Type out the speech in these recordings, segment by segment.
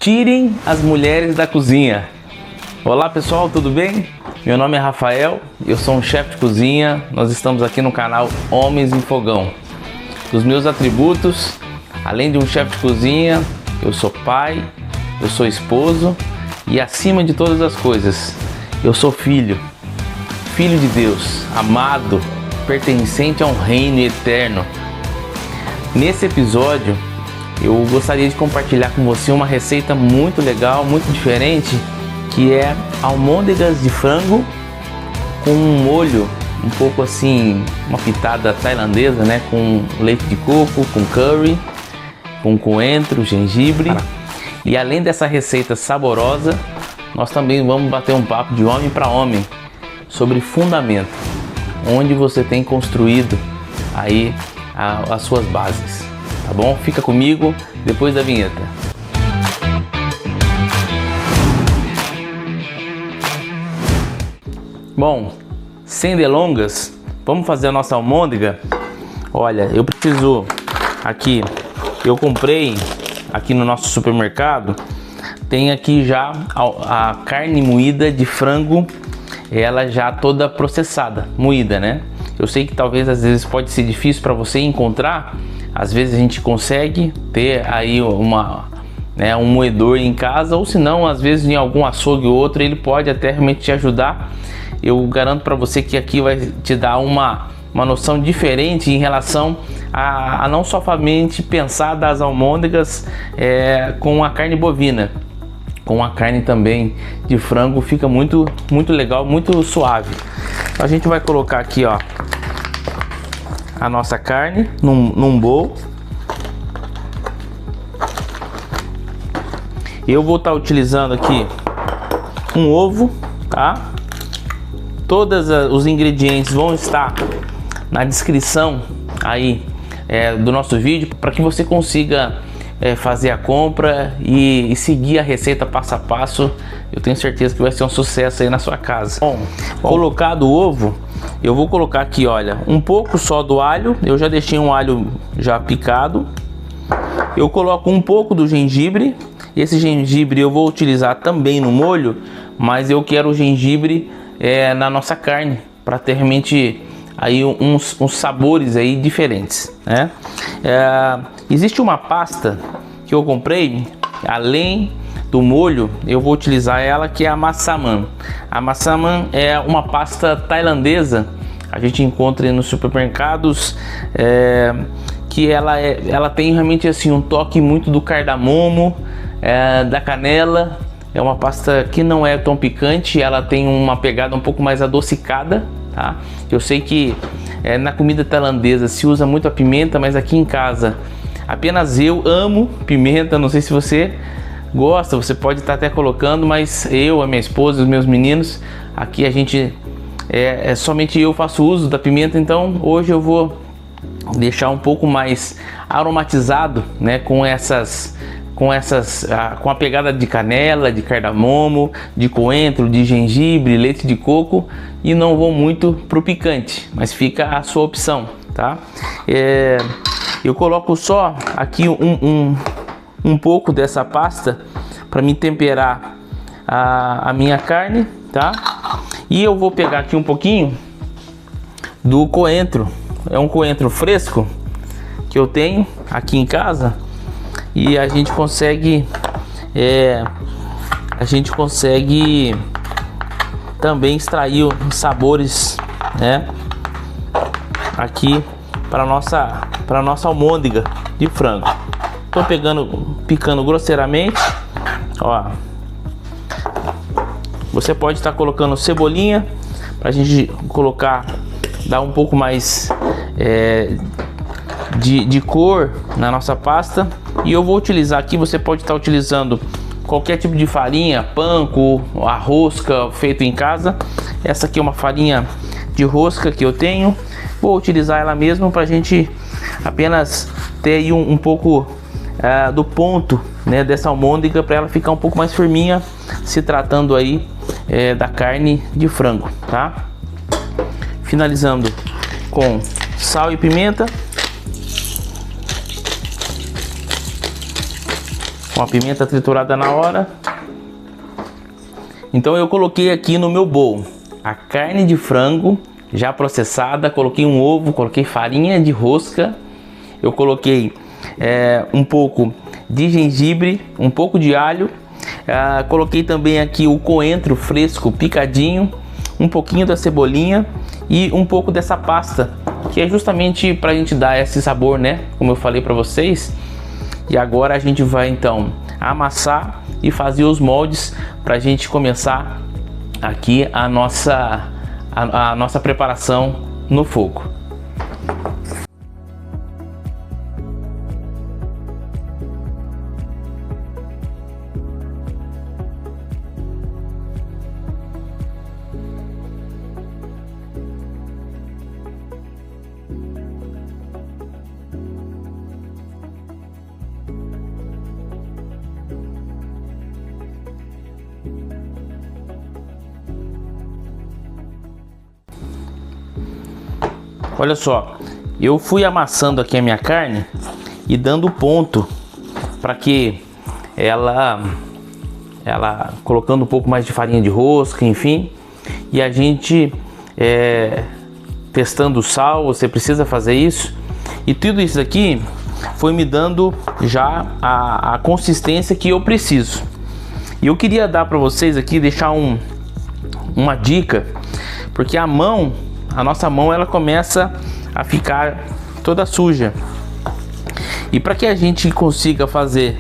Tirem as mulheres da cozinha. Olá pessoal, tudo bem? Meu nome é Rafael, eu sou um chefe de cozinha. Nós estamos aqui no canal Homens em Fogão. Dos meus atributos, além de um chefe de cozinha, eu sou pai, eu sou esposo e, acima de todas as coisas, eu sou filho de Deus, amado, pertencente a um reino eterno. Nesse episódio, eu gostaria de compartilhar com você uma receita muito legal, muito diferente, que é almôndegas de frango com um molho um pouco assim, uma pitada tailandesa, né? Com leite de coco, com curry, com coentro, gengibre. E além dessa receita saborosa, nós também vamos bater um papo de homem para homem sobre fundamento, onde você tem construído aí as suas bases, tá bom? Fica comigo depois da vinheta. Bom, sem delongas, vamos fazer a nossa almôndega. Olha, eu preciso aqui, eu comprei aqui no nosso supermercado, tem aqui já a carne moída de frango, ela já toda processada, moída, né? Eu sei que talvez às vezes pode ser difícil para você encontrar, às vezes a gente consegue ter aí um moedor em casa, ou se não, às vezes em algum açougue ou outro ele pode até realmente te ajudar. Eu garanto para você que aqui vai te dar uma noção diferente em relação a não somente pensar das almôndegas com a carne bovina, com a carne também de frango, fica muito legal, muito suave. A gente vai colocar aqui, ó, a nossa carne num bowl. Eu vou estar utilizando aqui um ovo, tá? Todos os ingredientes vão estar na descrição aí do nosso vídeo, para que você consiga fazer a compra e seguir a receita passo a passo. Eu tenho certeza que vai ser um sucesso aí na sua casa. Bom, colocado o ovo, eu vou colocar aqui, olha, um pouco só do alho. Eu já deixei um alho já picado. Eu coloco um pouco do gengibre. Esse gengibre eu vou utilizar também no molho, mas eu quero o gengibre na nossa carne, para ter realmente aí uns sabores aí diferentes, né? Existe uma pasta que eu comprei, além do molho, eu vou utilizar ela, que é a massaman. A massaman é uma pasta tailandesa, a gente encontra nos supermercados, que ela tem realmente assim um toque muito do cardamomo, da canela. É uma pasta que não é tão picante, ela tem uma pegada um pouco mais adocicada, tá? Eu sei que na comida tailandesa se usa muito a pimenta, mas aqui em casa apenas eu amo pimenta. Não sei se você gosta, você pode estar até colocando, mas eu, a minha esposa, os meus meninos, aqui a gente somente eu faço uso da pimenta. Então hoje eu vou deixar um pouco mais aromatizado, né, com a pegada de canela, de cardamomo, de coentro, de gengibre, leite de coco, e não vou muito pro picante, mas fica a sua opção, tá? Eu coloco só aqui um pouco dessa pasta para me temperar a minha carne, tá? E eu vou pegar aqui um pouquinho do coentro, é um coentro fresco que eu tenho aqui em casa. E a gente consegue também extrair os sabores, né, aqui para nossa almôndega de frango. Tô picando grosseiramente, ó. Você pode estar colocando cebolinha para a gente dar um pouco mais de cor na nossa pasta. E eu vou utilizar aqui, você pode estar utilizando qualquer tipo de farinha, panko, a rosca feito em casa. Essa aqui é uma farinha de rosca que eu tenho. Vou utilizar ela mesmo para a gente apenas ter aí um pouco do ponto, né, dessa almôndega, para ela ficar um pouco mais firminha, se tratando aí da carne de frango, tá? Finalizando com sal e pimenta. com a pimenta triturada na hora. Então eu coloquei aqui no meu bowl a carne de frango já processada, coloquei um ovo, coloquei farinha de rosca, eu coloquei um pouco de gengibre, um pouco de alho, coloquei também aqui o coentro fresco picadinho, um pouquinho da cebolinha e um pouco dessa pasta, que é justamente para a gente dar esse sabor, né? Como eu falei para vocês. E agora a gente vai então amassar e fazer os moldes para a gente começar aqui a nossa preparação no fogo. Olha só, eu fui amassando aqui a minha carne e dando ponto para que ela colocando um pouco mais de farinha de rosca, enfim, e a gente testando o sal. Você precisa fazer isso, e tudo isso aqui foi me dando já a consistência que eu preciso. E eu queria dar para vocês aqui, deixar uma dica, porque a nossa mão ela começa a ficar toda suja, e para que a gente consiga fazer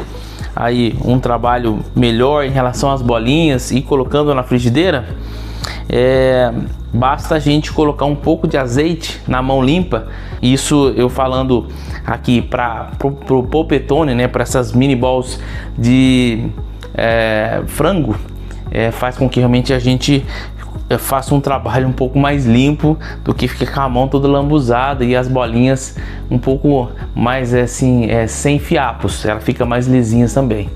aí um trabalho melhor em relação às bolinhas e colocando na frigideira, basta a gente colocar um pouco de azeite na mão limpa. Isso eu falando aqui para o polpettone, né, para essas mini balls de frango, faz com que realmente a gente faça um trabalho um pouco mais limpo do que ficar com a mão toda lambuzada e as bolinhas um pouco mais assim, sem fiapos, ela fica mais lisinha também.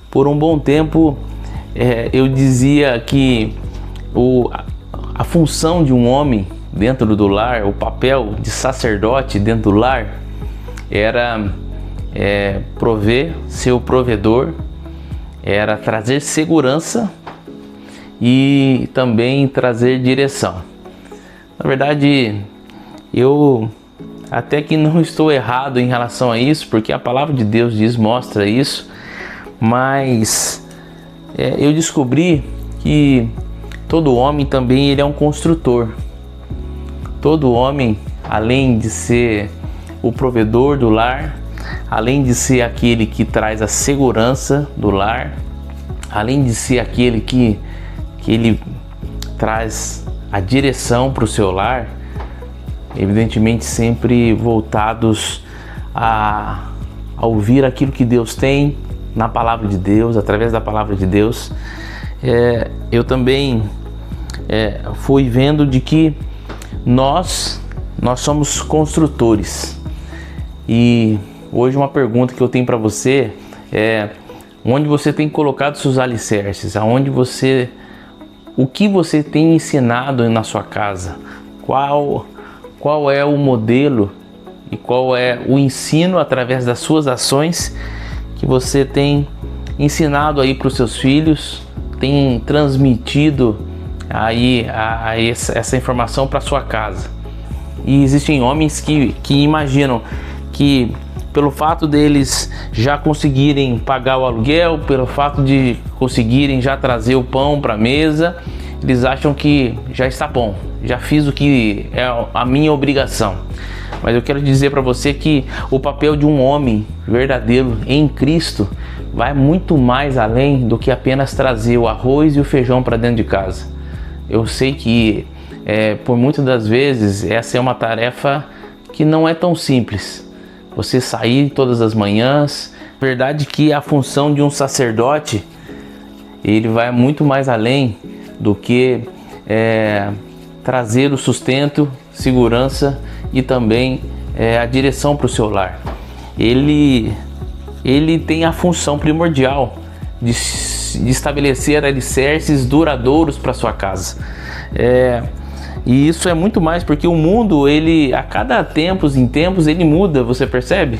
Por um bom tempo eu dizia que a função de um homem dentro do lar, o papel de sacerdote dentro do lar, era prover, ser o provedor, era trazer segurança e também trazer direção. Na verdade, eu até que não estou errado em relação a isso, porque a palavra de Deus mostra isso. Mas eu descobri que todo homem também ele é um construtor. Todo homem, além de ser o provedor do lar, além de ser aquele que traz a segurança do lar, além de ser aquele que ele traz a direção para o seu lar, evidentemente sempre voltados a ouvir aquilo que Deus tem na palavra de Deus, através da palavra de Deus. Eu também fui vendo de que nós somos construtores. E hoje uma pergunta que eu tenho para você é: onde você tem colocado seus alicerces? O que você tem ensinado na sua casa? Qual é o modelo e qual é o ensino através das suas ações que você tem ensinado aí para os seus filhos, tem transmitido aí essa informação para sua casa? E existem homens que imaginam que pelo fato deles já conseguirem pagar o aluguel, pelo fato de conseguirem já trazer o pão para a mesa, eles acham que já está bom, já fiz o que é a minha obrigação. Mas eu quero dizer para você que o papel de um homem verdadeiro em Cristo vai muito mais além do que apenas trazer o arroz e o feijão para dentro de casa. Eu sei que por muitas das vezes essa é uma tarefa que não é tão simples. Você sair todas as manhãs. Verdade que a função de um sacerdote, ele vai muito mais além do que trazer o sustento, segurança e também a direção para o seu lar. Ele tem a função primordial de estabelecer alicerces duradouros para sua casa. E isso é muito mais porque o mundo, ele a cada tempos em tempos ele muda, você percebe?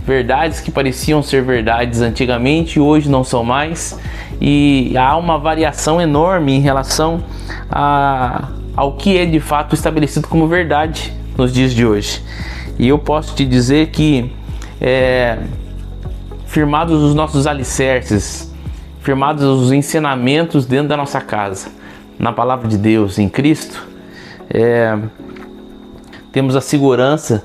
Verdades que pareciam ser verdades antigamente hoje não são mais, e há uma variação enorme em relação ao que é de fato estabelecido como verdade nos dias de hoje. E eu posso te dizer que firmados os nossos alicerces, firmados os ensinamentos dentro da nossa casa, na palavra de Deus, em Cristo, temos a segurança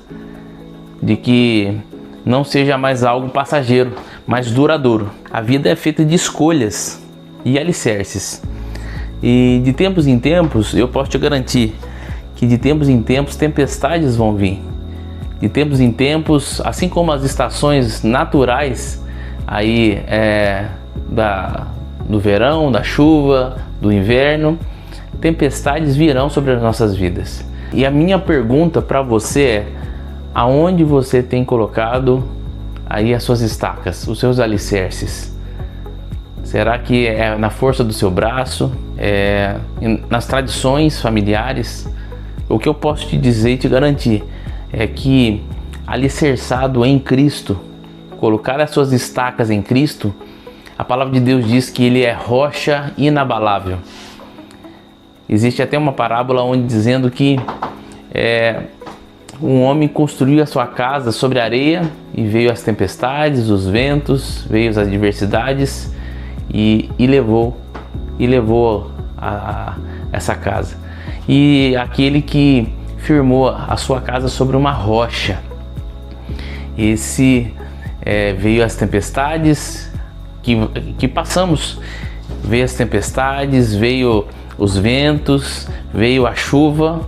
de que não seja mais algo passageiro, mas duradouro. A vida é feita de escolhas e alicerces. E de tempos em tempos, eu posso te garantir que de tempos em tempos tempestades vão vir. De tempos em tempos, assim como as estações naturais aí do verão, da chuva, do inverno, tempestades virão sobre as nossas vidas. E a minha pergunta para você é: aonde você tem colocado aí as suas estacas, os seus alicerces? Será que é na força do seu braço, nas tradições familiares? O que eu posso te dizer e te garantir é que alicerçado em Cristo, colocar as suas estacas em Cristo, a palavra de Deus diz que Ele é rocha inabalável. Existe até uma parábola onde dizendo que um homem construiu a sua casa sobre a areia e veio as tempestades, os ventos, veio as adversidades e levou essa casa. E aquele que firmou a sua casa sobre uma rocha, esse veio as tempestades que passamos, veio as tempestades, veio os ventos, veio a chuva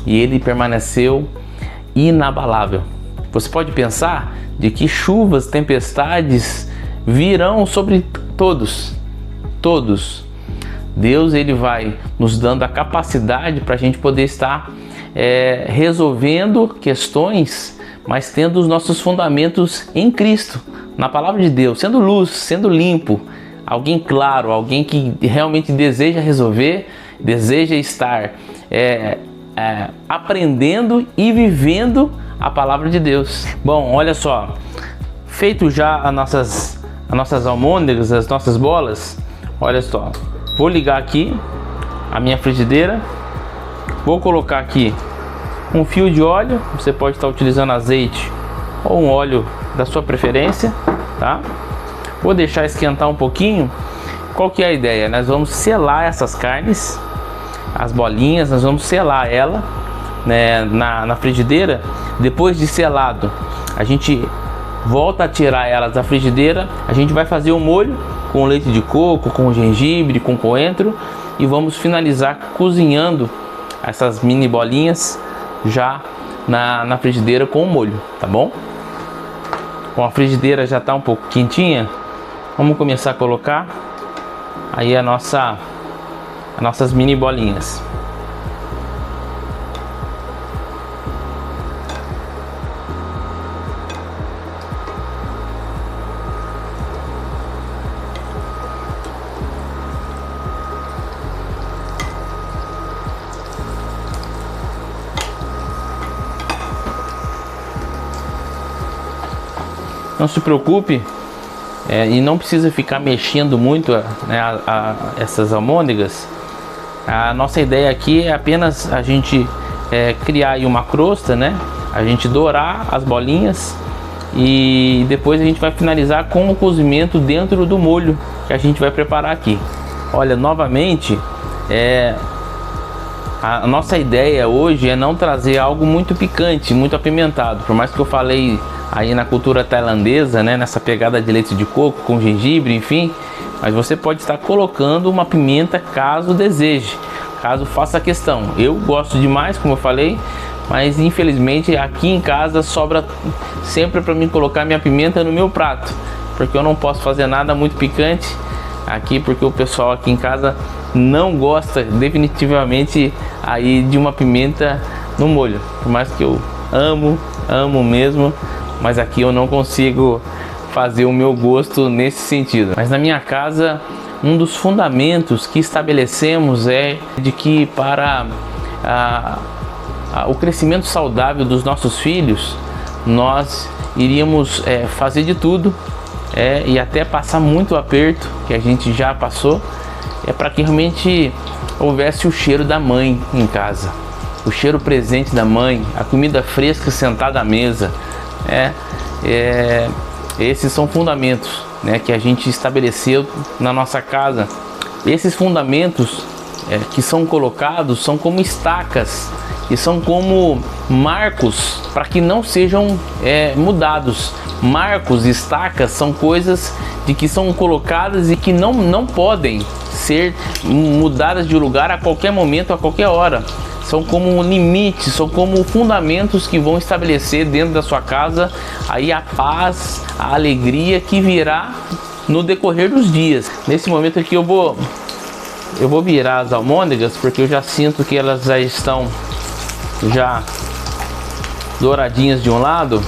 e ele permaneceu inabalável. Você pode pensar de que chuvas, tempestades virão sobre todos. Deus, ele vai nos dando a capacidade para a gente poder estar resolvendo questões, mas tendo os nossos fundamentos em Cristo, na palavra de Deus, sendo luz, sendo limpo, alguém claro, alguém que realmente deseja resolver, deseja estar aprendendo e vivendo a palavra de Deus. Bom, olha só, feito já as nossas almôndegas, as nossas bolas, olha só, vou ligar aqui a minha frigideira, vou colocar aqui um fio de óleo, você pode estar utilizando azeite ou um óleo da sua preferência, tá? Vou deixar esquentar um pouquinho. Qual que é a ideia? Nós vamos selar essas carnes, as bolinhas, nós vamos selar ela, né, na frigideira. Depois de selado, a gente volta a tirar elas da frigideira, a gente vai fazer um molho com leite de coco, com gengibre, com coentro e vamos finalizar cozinhando essas mini bolinhas já na frigideira com o molho, tá bom? Com a frigideira já está um pouco quentinha, vamos começar a colocar aí as nossas mini bolinhas. Não se preocupe e não precisa ficar mexendo muito essas almôndegas. A nossa ideia aqui é apenas a gente criar aí uma crosta, né? A gente dourar as bolinhas e depois a gente vai finalizar com o cozimento dentro do molho que a gente vai preparar aqui. Olha, novamente A nossa ideia hoje é não trazer algo muito picante, muito apimentado. Por mais que eu falei aí na cultura tailandesa, né, nessa pegada de leite de coco com gengibre, enfim, mas você pode estar colocando uma pimenta caso deseje, caso faça questão. Eu gosto demais, como eu falei, mas infelizmente aqui em casa sobra sempre para mim colocar minha pimenta no meu prato, porque eu não posso fazer nada muito picante aqui, porque o pessoal aqui em casa não gosta definitivamente aí de uma pimenta no molho. Por mais que eu amo mesmo, mas aqui eu não consigo fazer o meu gosto nesse sentido. Mas na minha casa, um dos fundamentos que estabelecemos é de que para o crescimento saudável dos nossos filhos, nós iríamos fazer de tudo e até passar muito aperto, que a gente já passou, para que realmente houvesse o cheiro da mãe em casa, o cheiro presente da mãe, a comida fresca sentada à mesa. Esses são fundamentos, né, que a gente estabeleceu na nossa casa. Esses fundamentos que são colocados são como estacas e são como marcos para que não sejam mudados. Marcos, estacas são coisas de que são colocadas e que não podem ser mudadas de lugar a qualquer momento, a qualquer hora. São como limites, são como fundamentos que vão estabelecer dentro da sua casa aí a paz, a alegria que virá no decorrer dos dias. Nesse momento aqui eu vou virar as almôndegas, porque eu já sinto que elas já estão douradinhas de um lado.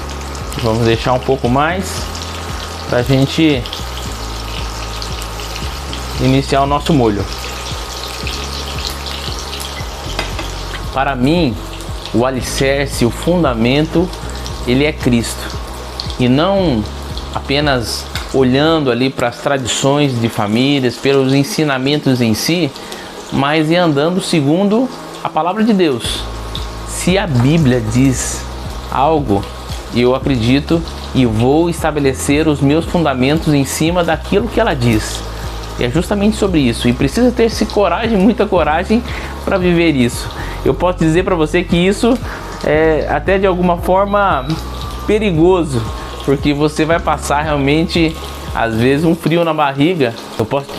Vamos deixar um pouco mais para a gente iniciar o nosso molho. Para mim, o alicerce, o fundamento, ele é Cristo. E não apenas olhando ali para as tradições de famílias, pelos ensinamentos em si, mas andando segundo a palavra de Deus. Se a Bíblia diz algo, eu acredito e vou estabelecer os meus fundamentos em cima daquilo que ela diz. E é justamente sobre isso. E precisa ter coragem, muita coragem para viver isso. Eu posso dizer para você que isso é até de alguma forma perigoso, porque você vai passar realmente, às vezes, um frio na barriga.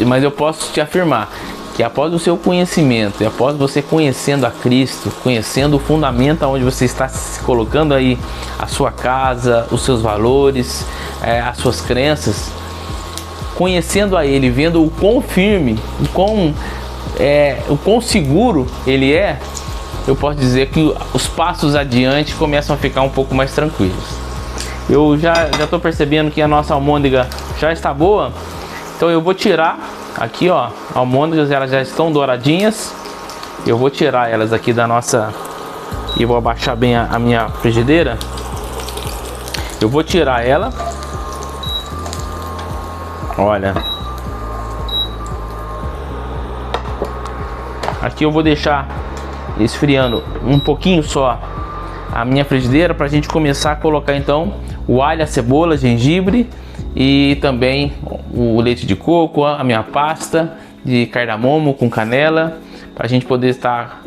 Mas eu posso te afirmar que após o seu conhecimento e após você conhecendo a Cristo, conhecendo o fundamento onde você está se colocando aí, a sua casa, os seus valores, as suas crenças, conhecendo a Ele, vendo o quão firme, o quão seguro Ele é, eu posso dizer que os passos adiante começam a ficar um pouco mais tranquilos. Eu já estou percebendo que a nossa almôndega já está boa, então eu vou tirar aqui, ó, almôndegas, elas já estão douradinhas. Eu vou tirar elas aqui da nossa, e vou abaixar bem a minha frigideira. Eu vou tirar ela. Olha, aqui eu vou deixar esfriando um pouquinho só a minha frigideira, para a gente começar a colocar então o alho, a cebola, gengibre e também o leite de coco, a minha pasta de cardamomo com canela, para a gente poder estar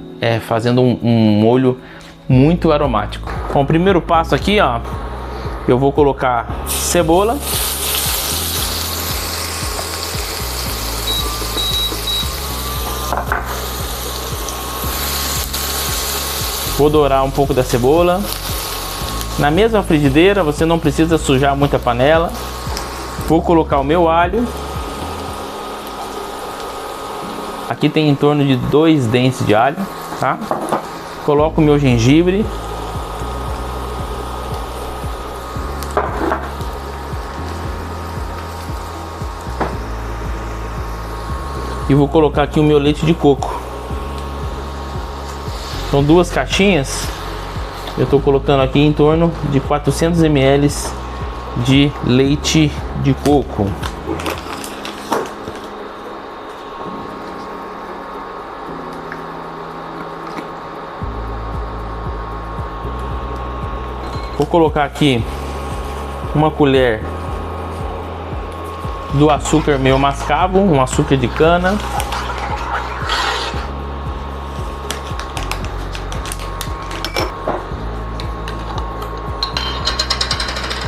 fazendo um molho muito aromático. Bom, o primeiro passo aqui, ó, eu vou colocar cebola. Vou dourar um pouco da cebola. Na mesma frigideira, você não precisa sujar muito a panela. Vou colocar o meu alho. Aqui tem em torno de 2 dentes de alho, tá? Coloco o meu gengibre. E vou colocar aqui o meu leite de coco. São 2 caixinhas. Eu estou colocando aqui em torno de 400 ml de leite de coco. Vou colocar aqui uma colher do açúcar meu mascavo, um açúcar de cana.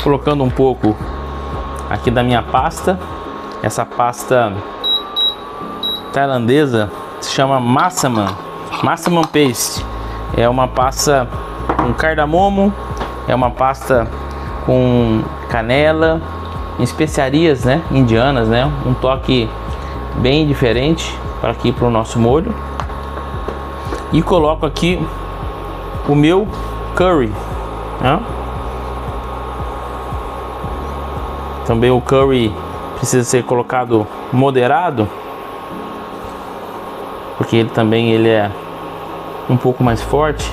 colocando um pouco aqui da minha pasta. Essa pasta tailandesa se chama Massaman Paste. É uma pasta com cardamomo, é uma pasta com canela, especiarias, né, indianas, né, um toque bem diferente para aqui para o nosso molho. E coloco aqui o meu curry, né? Também o curry precisa ser colocado moderado, porque ele é um pouco mais forte,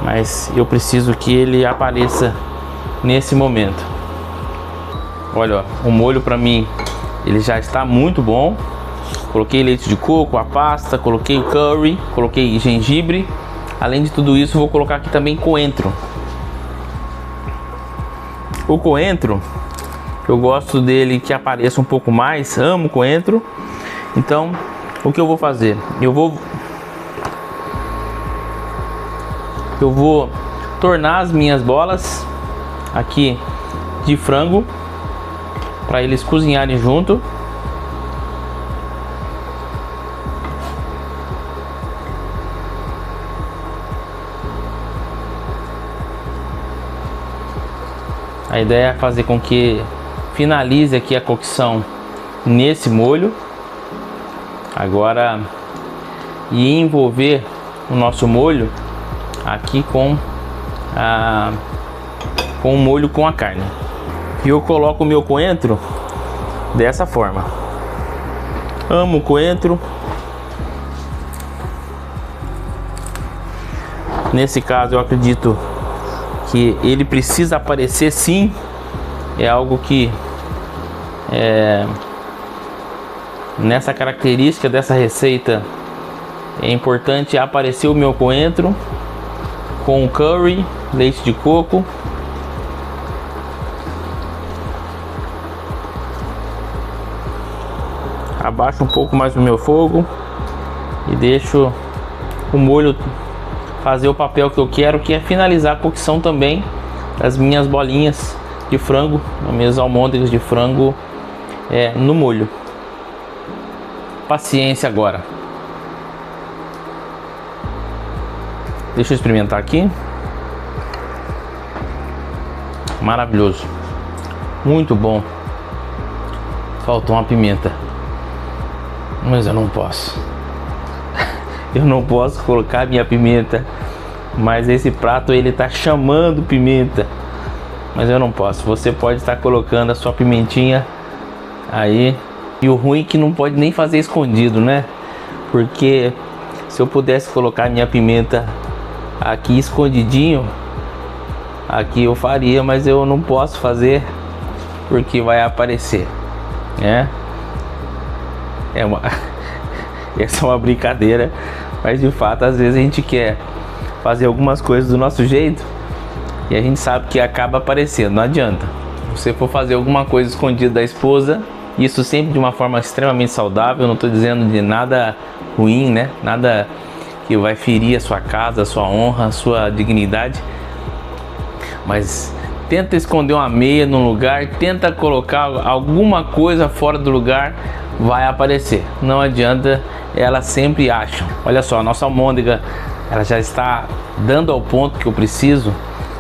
mas eu preciso que ele apareça nesse momento. Olha, ó, o molho para mim ele já está muito bom. Coloquei leite de coco, a pasta, coloquei o curry, coloquei gengibre. Além de tudo isso, vou colocar aqui também coentro. O coentro, eu gosto dele que apareça um pouco mais, amo coentro. Então, o que eu vou fazer? Eu vou tornar as minhas bolas aqui de frango para eles cozinharem junto. A ideia é fazer com que finalize aqui a cocção nesse molho. Agora, e envolver o nosso molho aqui com o molho com a carne. E eu coloco o meu coentro dessa forma. Amo coentro. Nesse caso eu acredito que ele precisa aparecer, sim. É algo que nessa característica dessa receita é importante aparecer o meu coentro com curry, leite de coco. Abaixo um pouco mais o meu fogo e deixo o molho fazer o papel que eu quero, que é finalizar a cocção também das minhas bolinhas de frango, as minhas almôndegas de frango no molho. Paciência agora. Deixa eu experimentar aqui. Maravilhoso. Muito bom. Faltou uma pimenta, mas eu não posso. Eu não posso colocar minha pimenta, mas esse prato ele tá chamando pimenta, mas eu não posso. Você pode estar colocando a sua pimentinha aí. E o ruim é que não pode nem fazer escondido, né? Porque se eu pudesse colocar minha pimenta aqui escondidinho, aqui eu faria, mas eu não posso fazer porque vai aparecer, né? Essa é uma brincadeira, mas de fato às vezes a gente quer fazer algumas coisas do nosso jeito e a gente sabe que acaba aparecendo. Não adianta. Se você for fazer alguma coisa escondida da esposa, isso sempre de uma forma extremamente saudável, não estou dizendo de nada ruim, né? Nada que vai ferir a sua casa, a sua honra, a sua dignidade. Mas tenta esconder uma meia num lugar, tenta colocar alguma coisa fora do lugar, vai aparecer. Não adianta, elas sempre acham. Olha só, a nossa almôndega, ela já está dando ao ponto que eu preciso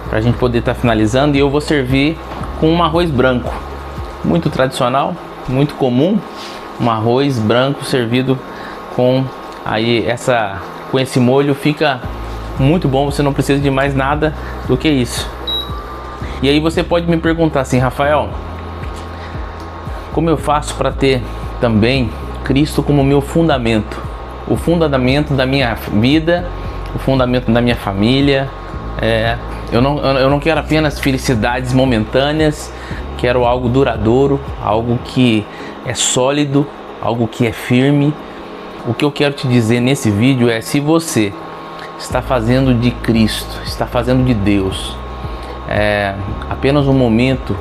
para a gente poder estar finalizando. E eu vou servir com um arroz branco, muito tradicional, muito comum, um arroz branco servido com com esse molho. Fica muito bom, você não precisa de mais nada do que isso. E aí você pode me perguntar assim: Rafael, como eu faço para ter também Cristo como meu fundamento, o fundamento da minha vida, o fundamento da minha família? Eu não quero apenas felicidades momentâneas, quero algo duradouro, algo que é sólido, algo que é firme. O que eu quero te dizer nesse vídeo é: se você está fazendo de Cristo, está fazendo de Deus apenas um momento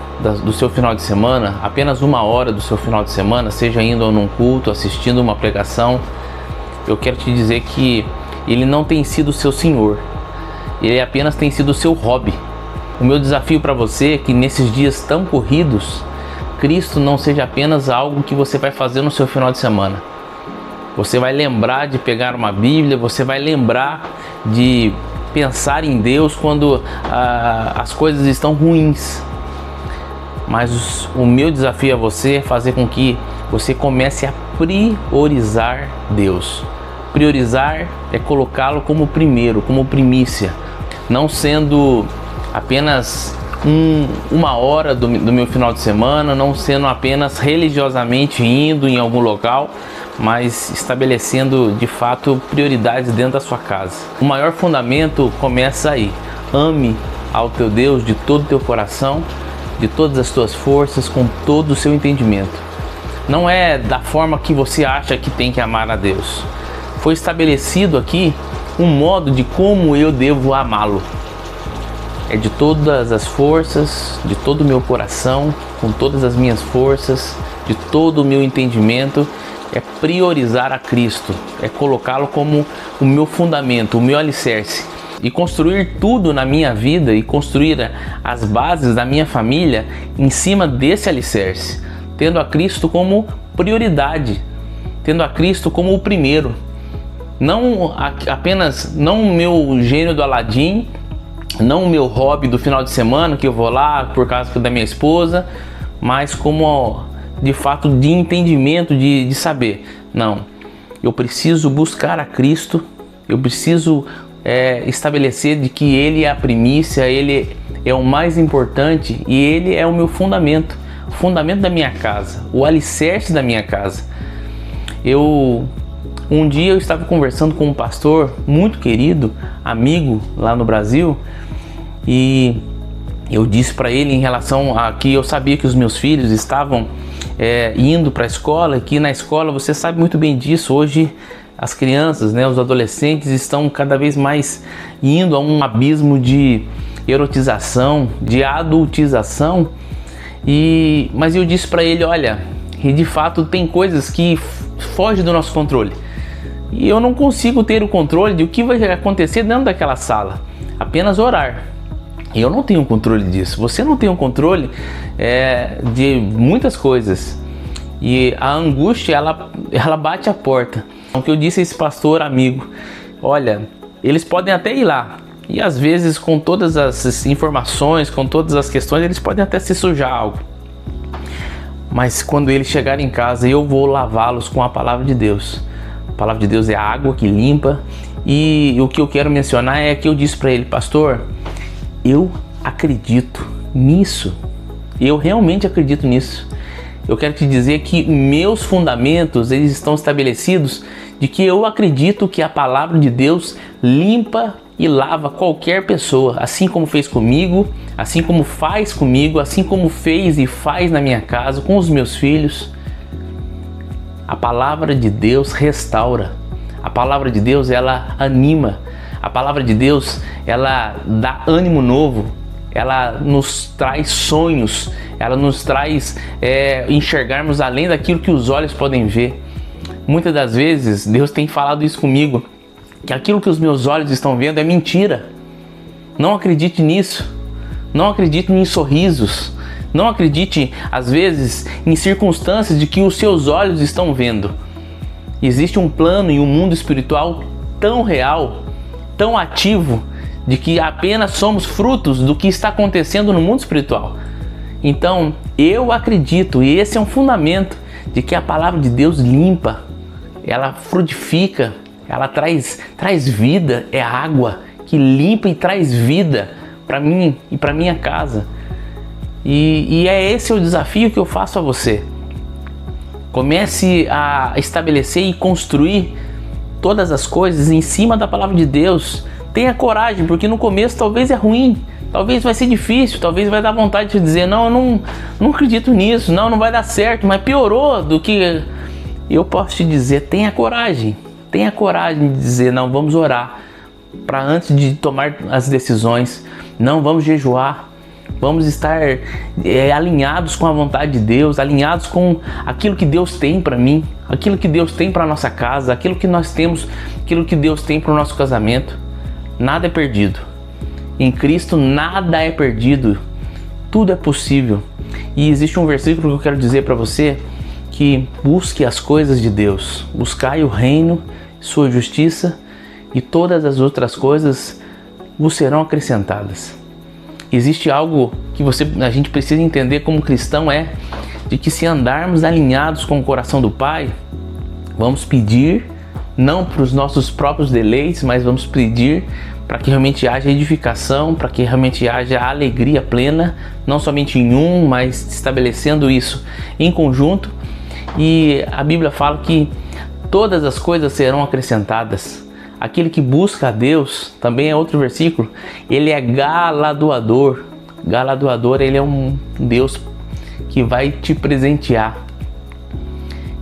do seu final de semana, apenas uma hora do seu final de semana, seja indo num culto, assistindo uma pregação, eu quero te dizer que ele não tem sido o seu senhor, ele apenas tem sido o seu hobby. O meu desafio para você é que nesses dias tão corridos, Cristo não seja apenas algo que você vai fazer no seu final de semana. Você vai lembrar de pegar uma Bíblia, você vai lembrar de pensar em Deus quando as coisas estão ruins. Mas o meu desafio a você é fazer com que você comece a priorizar Deus. Priorizar é colocá-lo como primeiro, como primícia, não sendo apenas uma hora do meu final de semana, não sendo apenas religiosamente indo em algum local, mas estabelecendo de fato prioridades dentro da sua casa. O maior fundamento começa aí. Ame ao teu Deus de todo o teu coração, de todas as tuas forças, com todo o seu entendimento. Não é da forma que você acha que tem que amar a Deus. Foi estabelecido aqui um modo de como eu devo amá-lo. É de todas as forças, de todo o meu coração, com todas as minhas forças, de todo o meu entendimento. É priorizar a Cristo, é colocá-lo como o meu fundamento, o meu alicerce. E construir tudo na minha vida e construir as bases da minha família em cima desse alicerce, tendo a Cristo como prioridade, tendo a Cristo como o primeiro. Não apenas, não o meu gênio do Aladim, não o meu hobby do final de semana que eu vou lá por causa da minha esposa, mas como de fato de entendimento, de saber, não, eu preciso buscar a Cristo, eu preciso estabelecer de que Ele é a primícia, Ele é o mais importante e Ele é o meu fundamento, o fundamento da minha casa, o alicerce da minha casa. Um dia eu estava conversando com um pastor muito querido, amigo lá no Brasil, e eu disse para ele em relação a que eu sabia que os meus filhos estavam indo para a escola, que na escola, você sabe muito bem disso, hoje as crianças, os adolescentes estão cada vez mais indo a um abismo de erotização, de adultização, mas eu disse para ele, olha, e de fato tem coisas que fogem do nosso controle, e eu não consigo ter o controle de o que vai acontecer dentro daquela sala, apenas orar. Eu não tenho controle disso, você não tem o controle de muitas coisas, e a angústia ela bate a porta. O que eu disse a esse pastor amigo, olha, eles podem até ir lá, e às vezes com todas as informações, com todas as questões, eles podem até se sujar algo, mas quando eles chegarem em casa, eu vou lavá-los com a palavra de Deus. A palavra de Deus é a água que limpa, e o que eu quero mencionar é que eu disse para ele, pastor, eu acredito nisso, eu realmente acredito nisso. Eu quero te dizer que meus fundamentos, eles estão estabelecidos de que eu acredito que a palavra de Deus limpa e lava qualquer pessoa, assim como fez comigo, assim como faz comigo, assim como fez e faz na minha casa, com os meus filhos. A palavra de Deus restaura, a palavra de Deus ela anima, a palavra de Deus ela dá ânimo novo, ela nos traz sonhos, ela nos traz enxergarmos além daquilo que os olhos podem ver. Muitas das vezes Deus tem falado isso comigo, que aquilo que os meus olhos estão vendo é mentira. Não acredite nisso, não acredite em sorrisos, não acredite às vezes em circunstâncias de que os seus olhos estão vendo. Existe um plano e um mundo espiritual tão real, tão ativo, de que apenas somos frutos do que está acontecendo no mundo espiritual. Então eu acredito, e esse é um fundamento, de que a palavra de Deus limpa, ela frutifica, ela traz vida, é água que limpa e traz vida para mim e para minha casa. E é esse o desafio que eu faço a você. Comece a estabelecer e construir todas as coisas em cima da palavra de Deus. Tenha coragem, porque no começo talvez é ruim, talvez vai ser difícil, talvez vai dar vontade de dizer, não, eu não acredito nisso, não vai dar certo, mas piorou do que... Eu posso te dizer, tenha coragem de dizer, não, vamos orar, para antes de tomar as decisões, não, vamos jejuar, vamos estar alinhados com a vontade de Deus, alinhados com aquilo que Deus tem para mim, aquilo que Deus tem para nossa casa, aquilo que nós temos, aquilo que Deus tem para o nosso casamento. Nada é perdido. Em Cristo nada é perdido, tudo é possível. E existe um versículo que eu quero dizer para você, que busque as coisas de Deus, buscai o reino, sua justiça, e todas as outras coisas vos serão acrescentadas. Existe algo que a gente precisa entender como cristão, de que se andarmos alinhados com o coração do Pai, vamos pedir não para os nossos próprios deleites, mas vamos pedir para que realmente haja edificação, para que realmente haja alegria plena, não somente em um, mas estabelecendo isso em conjunto. E a Bíblia fala que todas as coisas serão acrescentadas. Aquele que busca a Deus, também é outro versículo, ele é galardoador. Galardoador, ele é um Deus que vai te presentear.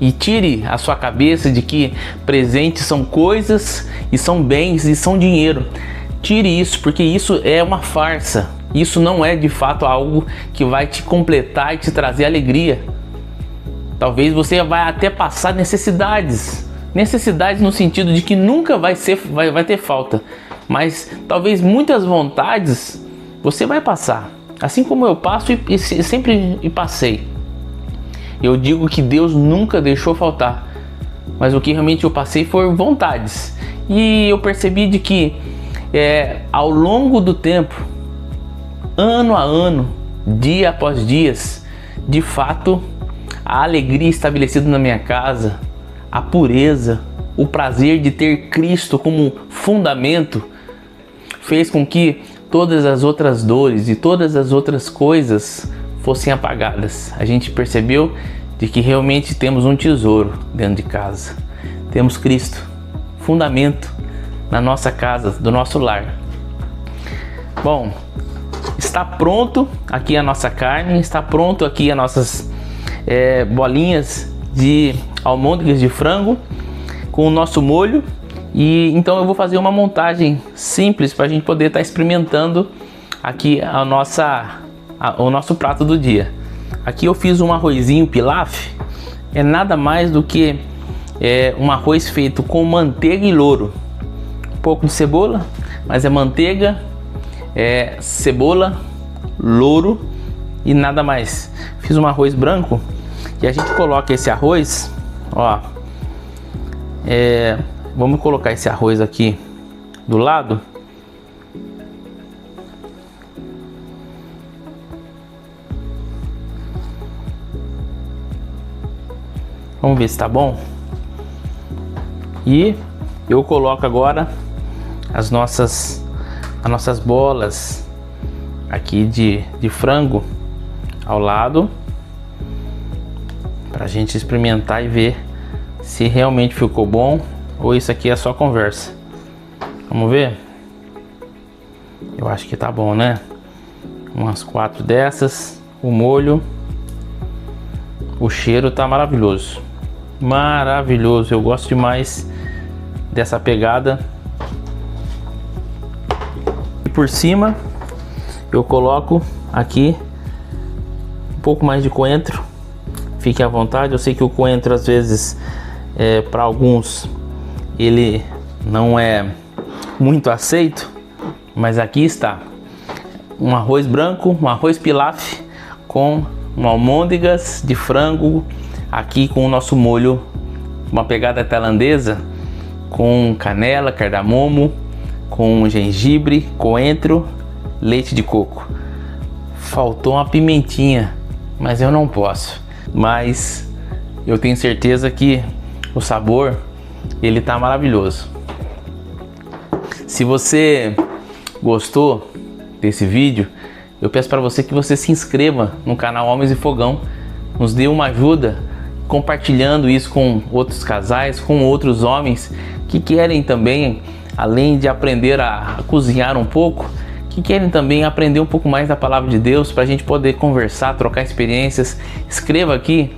E tire a sua cabeça de que presentes são coisas, e são bens, e são dinheiro. Tire isso, porque isso é uma farsa. Isso não é de fato algo que vai te completar e te trazer alegria. Talvez você vai até passar necessidades no sentido de que nunca vai ter falta, mas talvez muitas vontades você vai passar, assim como eu passo e sempre passei. Eu digo que Deus nunca deixou faltar, mas o que realmente eu passei foram vontades, e eu percebi de que ao longo do tempo, ano a ano, dia após dias, de fato a alegria estabelecida na minha casa, a pureza, o prazer de ter Cristo como fundamento, fez com que todas as outras dores e todas as outras coisas fossem apagadas. A gente percebeu de que realmente temos um tesouro dentro de casa. Temos Cristo, fundamento na nossa casa, do nosso lar. Bom, está pronto aqui a nossa carne, está pronto aqui as nossas bolinhas de almôndegas de frango com o nosso molho. E então eu vou fazer uma montagem simples para a gente poder estar experimentando aqui o nosso prato do dia. Aqui eu fiz um arrozinho pilaf, é nada mais do que um arroz feito com manteiga e louro, um pouco de cebola, mas é manteiga, cebola, louro e nada mais. Fiz um arroz branco e a gente coloca esse arroz, ó, vamos colocar esse arroz aqui do lado. Vamos ver se tá bom. E eu coloco agora as nossas bolas aqui de frango ao lado, pra gente experimentar e ver se realmente ficou bom ou isso aqui é só conversa. Vamos ver? Eu acho que tá bom, né? Umas 4 dessas. O molho, o cheiro tá maravilhoso. Maravilhoso, eu gosto demais dessa pegada. E por cima eu coloco aqui um pouco mais de coentro. Fique à vontade, eu sei que o coentro às vezes para alguns ele não é muito aceito, mas aqui está um arroz branco, um arroz pilaf com almôndegas de frango, aqui com o nosso molho, uma pegada tailandesa, com canela, cardamomo, com gengibre, coentro, leite de coco. Faltou uma pimentinha, mas eu não posso. Mas eu tenho certeza que o sabor, ele tá maravilhoso. Se você gostou desse vídeo, eu peço para você que você se inscreva no canal Homens e Fogão, nos dê uma ajuda compartilhando isso com outros casais, com outros homens que querem também, além de aprender a cozinhar um pouco, que querem também aprender um pouco mais da palavra de Deus, para a gente poder conversar, trocar experiências. Escreva aqui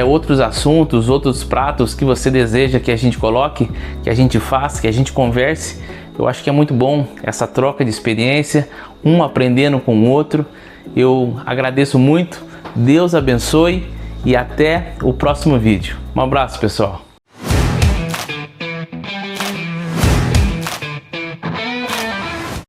outros assuntos, outros pratos que você deseja que a gente coloque, que a gente faça, que a gente converse. Eu acho que é muito bom essa troca de experiência, um aprendendo com o outro. Eu agradeço muito, Deus abençoe e até o próximo vídeo. Um abraço, pessoal.